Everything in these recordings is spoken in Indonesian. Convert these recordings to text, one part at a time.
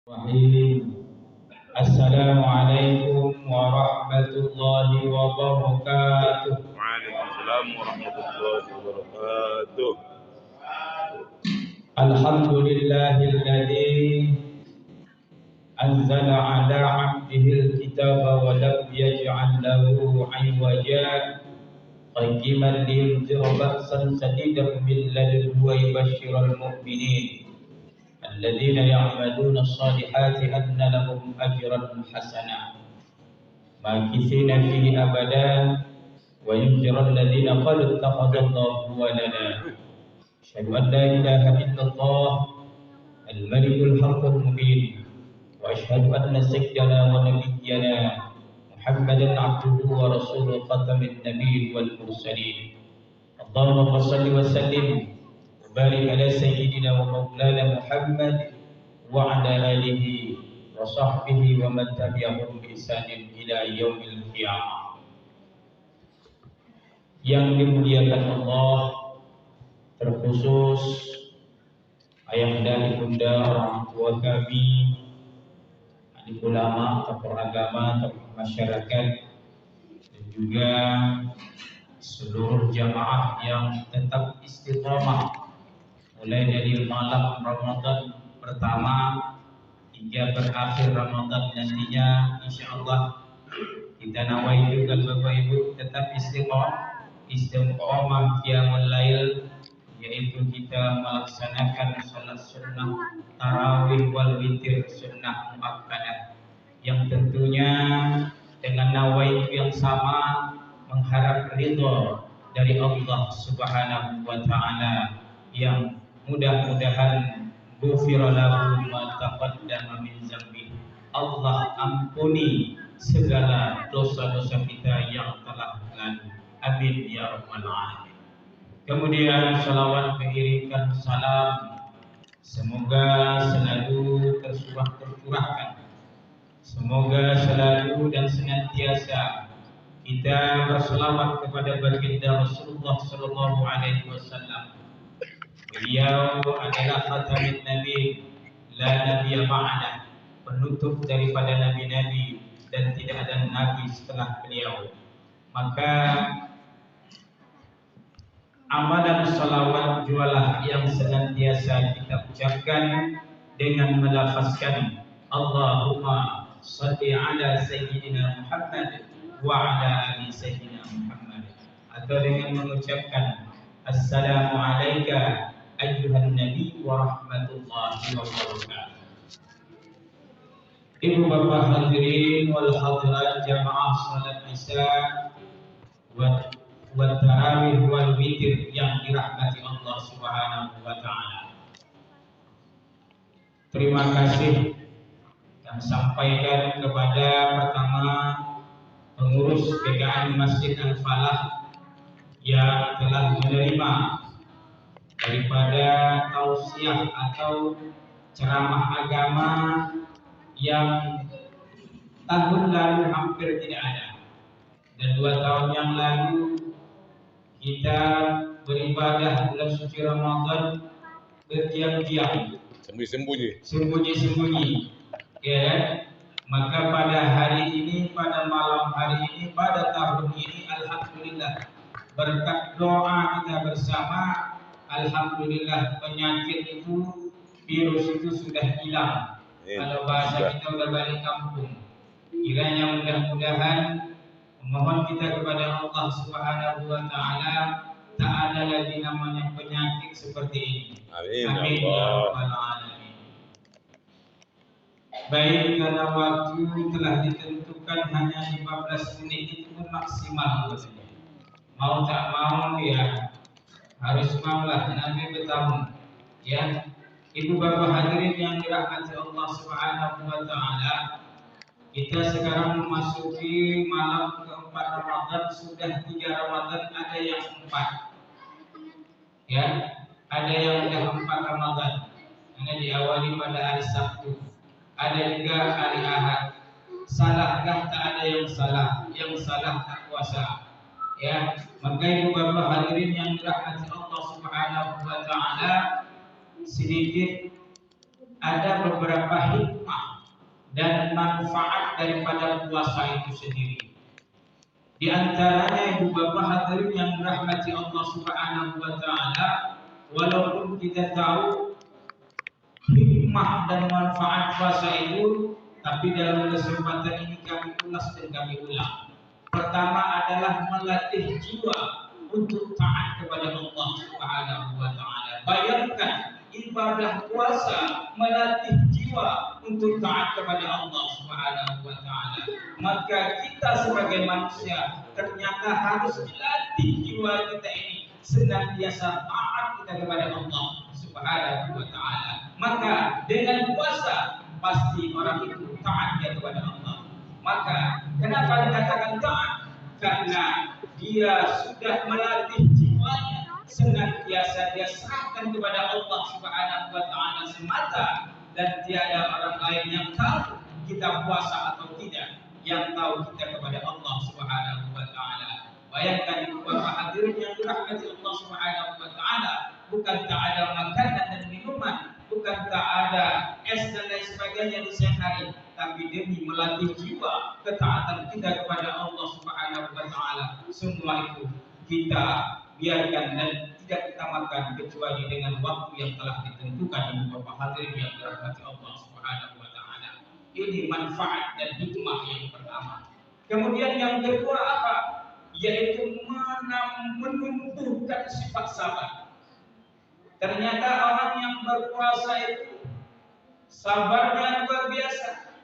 Bismillahirrahmanirrahim. Assalamualaikum warahmatullahi wabarakatuh. Waalaikumsalam warahmatullahi wabarakatuh. Alhamdulillahilladzi anzala ala 'abdihil kitaba wa lam yaj'al lahu 'iwaja qayyiman liyunzira ba'san shadidan min ladunhu wa yubashshiral mu'minin الذين يعملون الصالحات أن لهم أجرا حسنا ماكثين فيه أبدا وينذر الذين قالوا اتخذ الله ولدا أشهد أن لا إله إلا الله الملك الحق المبين وأشهد أن سيدنا ونبينا محمدا عبده ورسوله خاتم النبي والمرسلين اللهم صل وسلم وبارك على سيدنا ومولانا محمد وعلى آله وصحبه ومن تبعهم بإحسان إلى يوم القيامة. Yang dimuliakan Allah, terkhusus ayahanda ibunda orang tua kami, adik ulama, tokoh agama, tokoh masyarakat, dan juga seluruh jamaah yang tetap istiqamah mulai dari malam Ramadan pertama hingga berakhir Ramadan nantinya, insyaallah kita nawaikan Bapak Ibu tetap istiqomah qiyamul lail, yaitu kita melaksanakan salat sunnah tarawih wal witir sunnah muakkadah, yang tentunya dengan nawaitu yang sama mengharap ridha dari Allah Subhanahu wa taala, yang mudah-mudahan ghufira lahu ma taqaddama min dzambi, Allah ampuni segala dosa-dosa kita yang telah lalu. Amin ya rabbal alamin. Kemudian salawat mengiringkan salam semoga selalu tercurahkan, semoga selalu dan senantiasa kita berselawat kepada baginda Rasulullah sallallahu alaihi wasallam. Beliau adalah khatamin nabi, la nabiyya ba'dah, penutup daripada nabi-nabi dan tidak ada nabi setelah beliau. Maka amalan salawat jualah yang senantiasa kita ucapkan dengan melafazkan Allahumma salli ala sayyidina Muhammad wa ala ali sayyidina Muhammad, atau dengan mengucapkan assalamu alayka ayyuhan nabi wa rahmatullahi wa barakatuh. Ibu bapak hadirin wal hadirat jamaah salat isya wa tarawih wal witir yang dirahmati Allah Subhanahu wa taala. Terima kasih kami sampaikan kepada pertama pengurus PKN Masjid Al-Falah yang telah menerima daripada tausiah atau ceramah agama yang tahun lalu hampir tidak ada, dan 2 tahun yang lalu kita beribadah bulan suci Ramadan berdiam-diam, sembunyi-sembunyi, ya kan? Maka pada hari ini, pada malam hari ini, pada tahun ini, alhamdulillah berkat doa kita bersama, alhamdulillah penyakit itu, virus itu sudah hilang. Kalau bahasa kita udah balik kampung. Kiranya mudah-mudahan memohon kita kepada Allah Subhanahu wa taala tak ada lagi namanya penyakit seperti ini. Amin ya rabbal alamin. Baik, karena waktu telah ditentukan hanya 15 menit itu pun maksimal katanya. Mau tak mau ya harus maulah, nanti bertahun ya. Ibu bapak hadirin yang dirahmati Allah Subhanahu wa taala, kita sekarang memasuki malam keempat Ramadan, sudah 3 Ramadan, ada yang 4 ya, ada yang sudah 4 Ramadan, karena diawali pada hari Sabtu, ada juga hari Ahad. Salahkah? Tak ada yang salah, yang salah tak puasa ya. Maka ibu bapak hadirin yang dirahmati Allah Subhanahu wa taala, sedikit ada beberapa hikmah dan manfaat daripada puasa itu sendiri. Di antaranya ibu bapak hadirin yang dirahmati Allah Subhanahu wa taala, walaupun kita tahu hikmah dan manfaat puasa itu, tapi dalam kesempatan ini kami ulas dan kami ulang. Pertama adalah melatih jiwa untuk taat kepada Allah Subhanahu wa taala. Bayangkan ibadah puasa melatih jiwa untuk taat kepada Allah Subhanahu wa taala. Maka kita sebagai manusia ternyata harus dilatih jiwa kita ini senantiasa taat kita kepada Allah Subhanahu wa taala. Maka dengan puasa pasti orang itu taat kepada Allah. Maka kenapa dikatakan taat? Karena dia sudah melatih jiwanya senantiasa dia serahkan kepada Allah Subhanahu wa taala semata, dan tiada orang lain yang tahu kita puasa atau tidak. Yang tahu kita kepada Allah Subhanahu wa taala. Bayangkan Bapak hadirin yang dirahmati Allah Subhanahu wa taala, bukan tak ada makanan dan minuman, bukan tak ada es dan lain sebagainya di siang hari, tapi demi melatih jiwa ketaatan kita kepada Allah Subhanahu wa taala, semua itu kita biarkan dan tidak kita makan kecuali dengan waktu yang telah ditentukan. Ibu bapak hadirin yang dirahmati Allah Subhanahu wa taala, ini manfaat dan hikmah yang pertama. Kemudian yang kedua apa? Yaitu menumbuhkan sifat sabar. Ternyata orang yang berpuasa itu sabarnya luar biasa.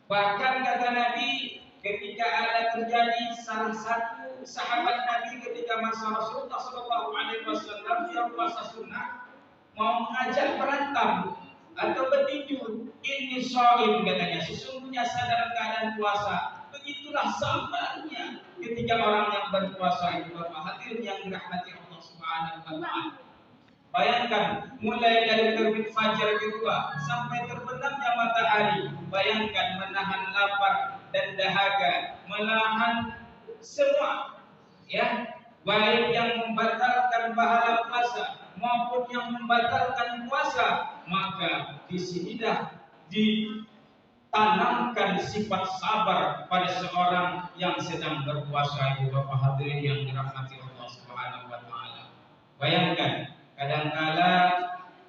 Bahkan kata Nabi, ketika ada terjadi salah satu sahabat Nabi ketika masa Rasulullah SAW yang puasa sunnah mau mengajak berantem atau bertinju, ini shaim katanya, sesungguhnya sadar keadaan puasa. Begitulah sabarnya ketika orang yang berpuasa itu. Bapak hadirin yang dirahmati Allah Subhanahu wa taala. Bayangkan mulai dari terbit fajar kedua sampai terbenamnya matahari. Bayangkan menahan lapar dan dahaga, menahan semua, ya, baik yang membatalkan pahala puasa maupun yang membatalkan puasa. Maka disinilah ditanamkan sifat sabar pada seorang yang sedang berpuasa. Ibu bapak hadirin yang dirahmati Allah Subhanahu wa taala. Bayangkan kadangkala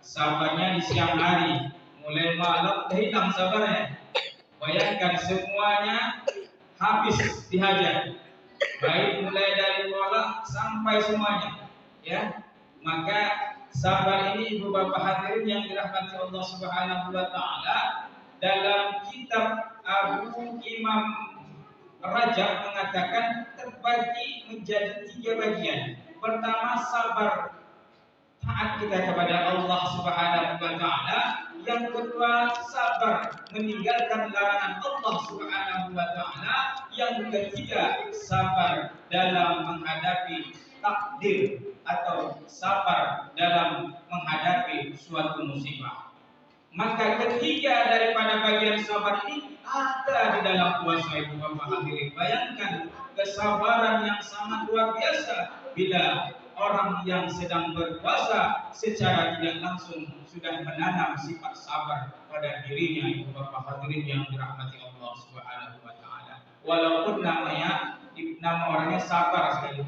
sabarnya di siang hari, mulai malam hilang sabarnya. Bayangkan semuanya habis dihajar, baik mulai dari bola sampai semuanya, ya. Maka sabar ini ibu bapak hadirin yang dirahmati Allah Subhanahu wa taala, dalam kitab Abu Imam Rajab mengatakan terbagi menjadi 3 bagian. Pertama, sabar taat kita kepada Allah Subhanahu wa taala. Yang kedua, sabar meninggalkan larangan Allah Subhanahu wa taala. Yang ketiga, sabar dalam menghadapi takdir atau sabar dalam menghadapi suatu musibah. Maka ketiga daripada bagian sabar ini ada di dalam puasa ibu bapak hadirin. Bayangkan kesabaran yang sangat luar biasa bila orang yang sedang berpuasa secara tidak langsung sudah menanam sifat sabar pada dirinya. Ibu bapak hadirin yang dirahmati Allah Subhanahu wa taala. Walaupun nama orangnya sabar sekali,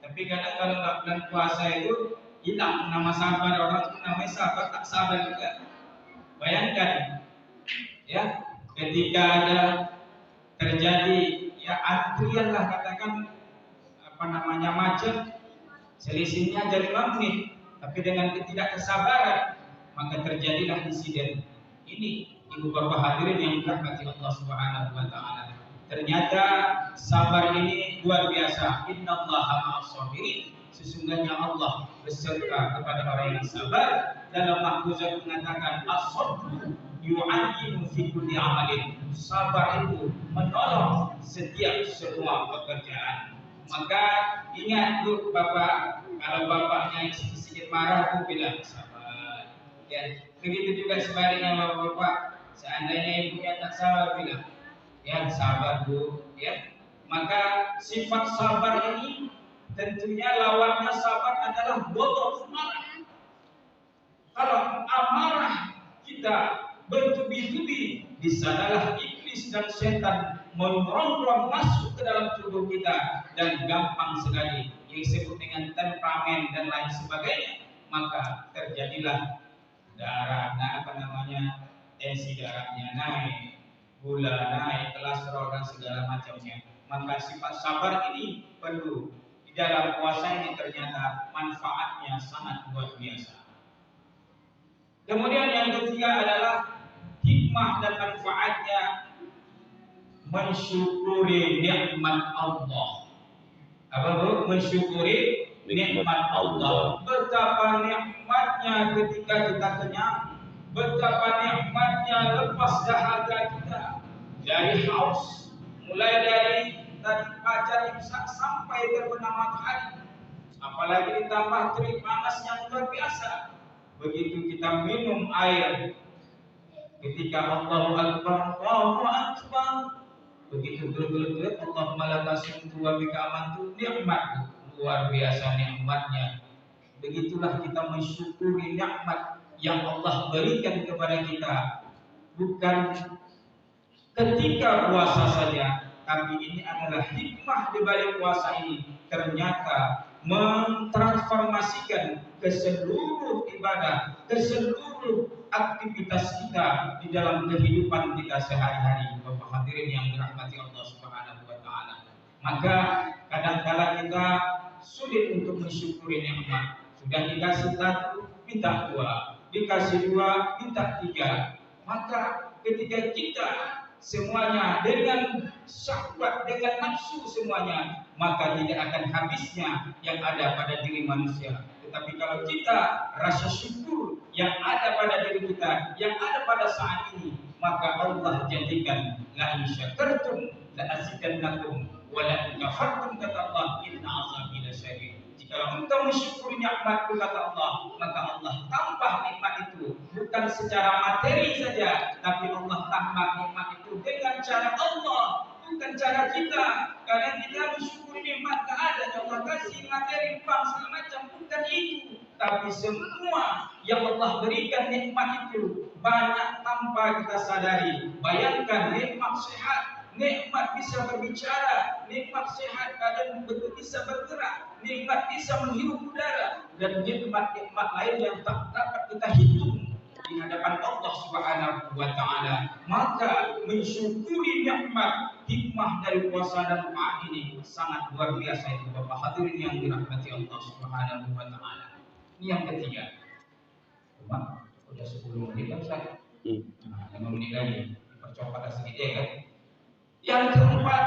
tapi kadang kalau nggak bulan puasa itu hilang nama sabar. Orang itu namanya sabar, tak sabar juga. Bayangkan, ya, ketika ada terjadi, ya, antrian lah, katakan macet, selisihnya jadi 5 menit, tapi dengan ketidaksabaran maka terjadilah insiden ini. Ibu bapak hadirin yang dirahmati Allah Subhanahu wa taala, ternyata sabar ini luar biasa. Innallaha ma'as-sabirin, sesungguhnya Allah beserta kepada orang yang sabar. Dalam mahfuzat mengatakan as-sabru yu'ayinu fi kulli amalin, sabar itu menolong setiap semua pekerjaan. Maka ingat tuh bapak, kalau bapaknya sedikit marah tuh bilang sabar, ya. Begitu juga sebaliknya bapak, seandainya ibunya tak sabar bilang, ya sabar bu, ya. Maka sifat sabar ini tentunya lawannya sabar adalah bodoh, marah. Kalau amarah kita kita bertubi-tubi, di sanalah iblis dan setan menyerong masuk ke dalam tubuh kita dan gampang sekali yang disebut dengan temperamen dan lain sebagainya, maka terjadilah tensi darahnya naik, gula naik, kolesterol dan segala macamnya. Maka sifat sabar ini perlu. Di dalam puasa ini ternyata manfaatnya sangat luar biasa. Kemudian yang ketiga adalah hikmah dan manfaatnya mensyukuri nikmat Allah. Apa bu? Mensyukuri nikmat Allah. Betapa nikmatnya ketika kita kenyang, betapa nikmatnya lepas dahaga kita dari haus, mulai dari fajar imsak sampai terbenam matahari. Apalagi ditambah terik panas yang luar biasa. Begitu kita minum air, ketika Allahu Akbar, Allahu Akbar, begitu bergelut-gelut, Allahumma laka sumtu wa bika amantu, nikmat, luar biasa nikmatnya. Begitulah kita mensyukuri nikmat yang Allah berikan kepada kita, bukan ketika puasa saja, tapi ini adalah hikmah di balik puasa ini. Ternyata mentransformasikan ke seluruh ibadah, ke seluruh aktivitas kita di dalam kehidupan kita sehari-hari. Bapak hadirin yang dirahmati Allah Subhanahu wa taala. Maka kadang-kala kita sulit untuk mensyukuri nikmat. Sudah dikasih satu, minta dua, dikasih dua, minta tiga. Maka ketika kita semuanya dengan syahwat, dengan nafsu semuanya, maka tidak akan habisnya yang ada pada diri manusia. Tetapi kalau kita rasa syukur yang ada pada diri kita, yang ada pada saat ini, maka Allah jadikan la in syakartum la azidannakum wa la in kafartum, kata Allah, inna azabi lasyadid. Jika engkau mensyukuri nikmatku, kata Allah, maka Allah tambah nikmat itu bukan secara materi saja, tapi Allah tambah nikmat itu dengan cara Allah, bukan cara kita. Karena kita mensyukuri nikmat keadaan Allah kasih materi, uang segala macam, bukan itu. Tapi semua yang Allah berikan nikmat itu banyak tanpa kita sadari. Bayangkan nikmat sehat, nikmat bisa berbicara, nikmat sehat badan bisa bergerak, nikmat bisa menghirup udara, dan nikmat-nikmat lain yang tak dapat kita hitung di hadapan Allah Subhanahu wa taala. Maka mensyukuri nikmat hikmah dari puasa dan doa ini sangat luar biasa itu Bapak hadirin yang dirahmati Allah Subhanahu wa taala. Ini yang ketiga. Cuma udah 10 menit kan saya. 5 menit lagi. Percoba sedikit ya kan. Yang keempat,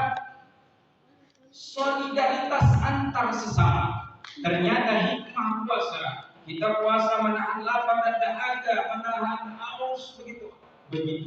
solidaritas antar sesama. Ternyata hikmah puasa, kita puasa menahan lapar dan dahaga, menahan haus, begitu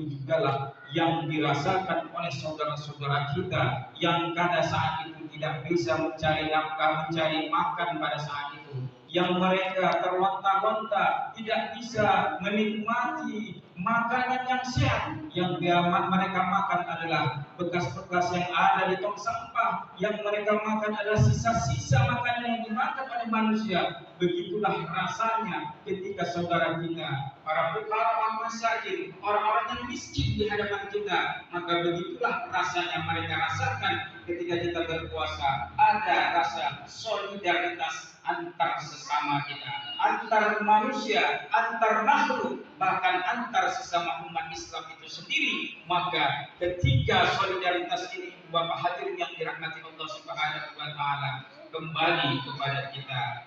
juga lah yang dirasakan oleh saudara-saudara kita yang pada saat itu tidak bisa mencari nafkah, mencari makan pada saat itu, yang mereka terlonta-lonta tidak bisa menikmati makanan yang sehat, yang mereka makan adalah bekas-bekas yang ada di tong sampah, yang mereka makan adalah sisa-sisa makanan yang dimakan oleh manusia. Begitulah rasanya ketika saudara kita, para fuqara masakin, orang-orang yang miskin di hadapan kita, maka begitulah rasanya mereka rasakan ketika kita berpuasa. Ada rasa solidaritas antar sesama kita, antar manusia, antar makhluk, bahkan antar sesama umat Islam itu sendiri. Maka ketika solidaritas ini, Bapak hadirin yang dirahmati Allah Subhanahu wa taala, kembali kepada kita.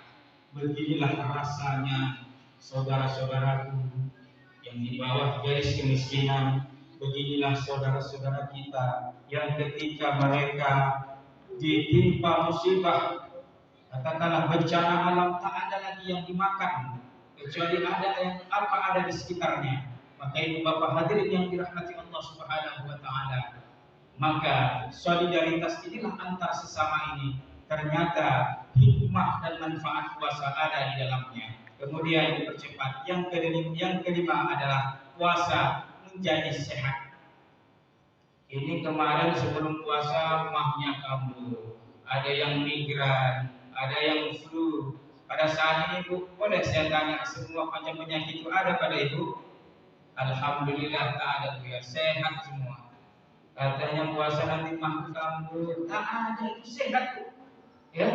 Beginilah rasanya saudara-saudaraku yang di bawah garis kemiskinan. Beginilah saudara-saudara kita yang ketika mereka ditimpa musibah, katakanlah bencana alam, tak ada lagi yang dimakan kecuali ada yang ada di sekitarnya. Maka itu Bapak hadirin yang dirahmati Allah Subhanahu wa taala. Maka solidaritas inilah antar sesama ini. Ternyata hikmah dan manfaat puasa ada di dalamnya. Kemudian dipercepat. Yang kelima adalah puasa menjadi sehat. Ini kemarin sebelum puasa mahnya kambuh, ada yang migran, ada yang flu. Pada saat ini Bu, boleh saya tanya, semua macam penyakit itu ada pada Ibu? Alhamdulillah tak ada biar sehat semua. Katanya puasa nanti mah kambuh, tak ada, itu sehat. Ya,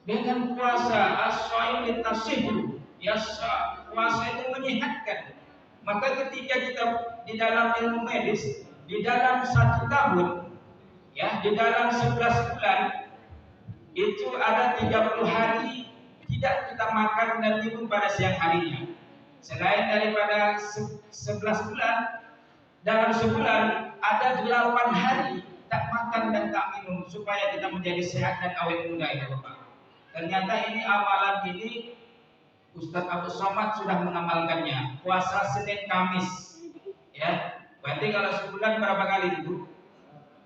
dengan puasa as-shaim litasihu, yasa, puasa itu menyehatkan. Maka ketika kita di dalam ilmu medis, di dalam 1 tahun, ya, di dalam 11 bulan itu ada 30 hari tidak kita makan dan minum pada siang harinya. Selain daripada 11 bulan, dalam sebulan ada 8 hari tak makan dan tak minum supaya kita menjadi sehat dan awet muda itu Bapak. Ternyata ini amalan ini Ustadz Abu Somad sudah mengamalkannya. Puasa Senin Kamis, ya. Berarti kalau sebulan berapa kali itu?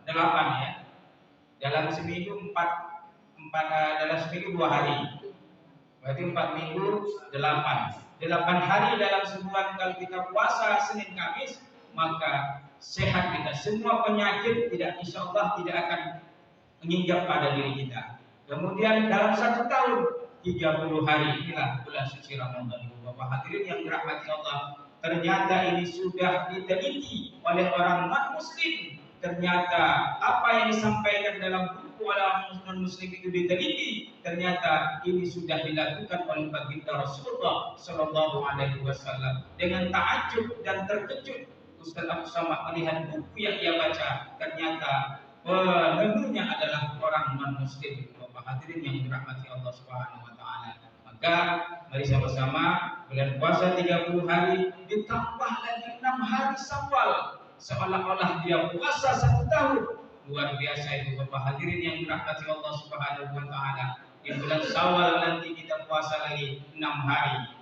8 ya. Dalam seminggu 2 hari. Berarti 4 minggu 8 hari dalam sebulan. Kalau kita puasa Senin Kamis, maka sehat kita. Semua penyakit insya Allah tidak akan menginjak pada diri kita. Kemudian dalam 1 tahun 30 hari, inilah bulan suci Ramadan. Bapak hadirin yang dirahmati Allah, ternyata ini sudah diteliti oleh orang non-muslim. Ternyata apa yang disampaikan dalam buku orang non-muslim itu diteliti. Ternyata ini sudah dilakukan oleh baginda Rasulullah Shallallahu Alaihi Wasallam. Dengan takjub dan terkejut, Ustaz Abu Somad melihat buku yang ia baca. Ternyata penemunya adalah orang non-muslim. Bapak hadirin yang dirahmati Allah Subhanahu wa taala. Maka mari sama-sama bulan puasa 30 hari ditambah lagi 6 hari Syawal, seolah-olah dia puasa 1 tahun. Luar biasa itu Bapak hadirin yang dirahmati Allah Subhanahu wa taala. Di bulan Syawal nanti kita puasa lagi 6 hari.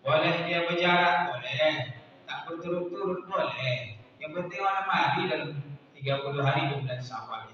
Boleh dia berjarak, boleh. Tak berturut-turut, boleh. Yang penting orang mati dalam 30 hari di bulan Syawal itu.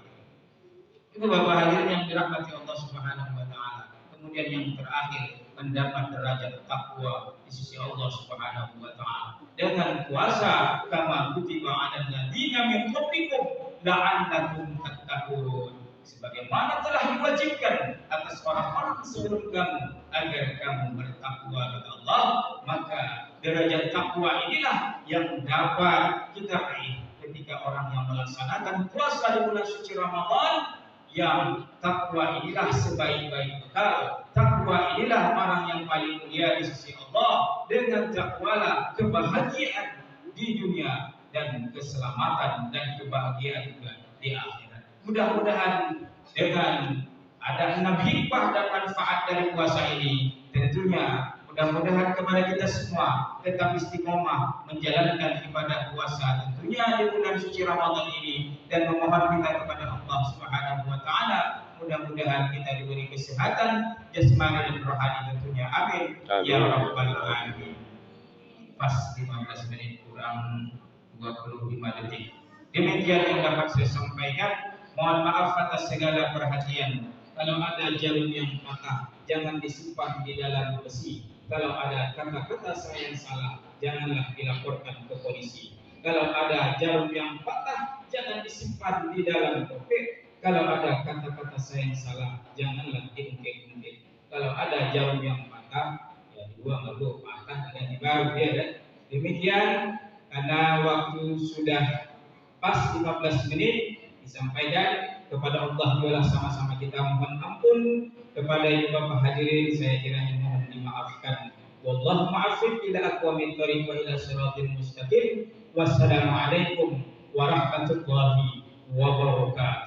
Itu Bapak hadirin yang dirahmati Allah Subhanahu wa taala. Kemudian yang terakhir, mendapat derajat takwa di sisi Allah Subhanahu wa taala. Dengan puasa kama kutiba 'alal ladzina min qablikum la'allakum tattaqun. Sebagaimana telah diwajibkan atas orang-orang sebelum kamu agar kamu bertakwa kepada Allah, maka derajat takwa inilah yang dapat kita raih ketika orang yang melaksanakan puasa di bulan suci Ramadan. Yang takwa inilah sebaik-baik bekal. Takwa inilah orang yang paling mulia di sisi Allah. Dengan takwalah kebahagiaan di dunia dan keselamatan dan kebahagiaan juga di akhirat. Mudah-mudahan dengan ada 6 hikmah dan manfaat dari puasa ini, tentunya mudah-mudahan kepada kita semua tetap istiqomah menjalankan ibadah puasa tentunya di bulan suci Ramadan ini, dan memohon kita kepada Allah Subhanahu wa taala mudah-mudahan kita diberi kesehatan jasmani dan rohani tentunya. Amin. Ya rabbal alamin. Pas 15 menit kurang 25 detik. Demikian yang dapat saya sampaikan. Mohon maaf atas segala perhatian. Kalau ada jarum yang patah, jangan disimpan di dalam besi. Kalau ada kata-kata saya yang salah, janganlah dilaporkan ke polisi. Kalau ada jarum yang patah, jangan disimpan di dalam topik. Kalau ada kata-kata saya yang salah, janganlah diungkit-ungkit. Kalau ada jarum yang patah, ya dibuang lalu patah dan baru ya. Dan demikian, karena waktu sudah pas 15 menit, disampaikan kepada Allah juga sama-sama kita mohon ampun. Kepada ibu bapak hadirin saya kiranya mohon dimaafkan. Wallahu muwaffiq ila aqwamit thoriq wa ila siratal mustaqim. Wassalamualaikum warahmatullahi wabarakatuh.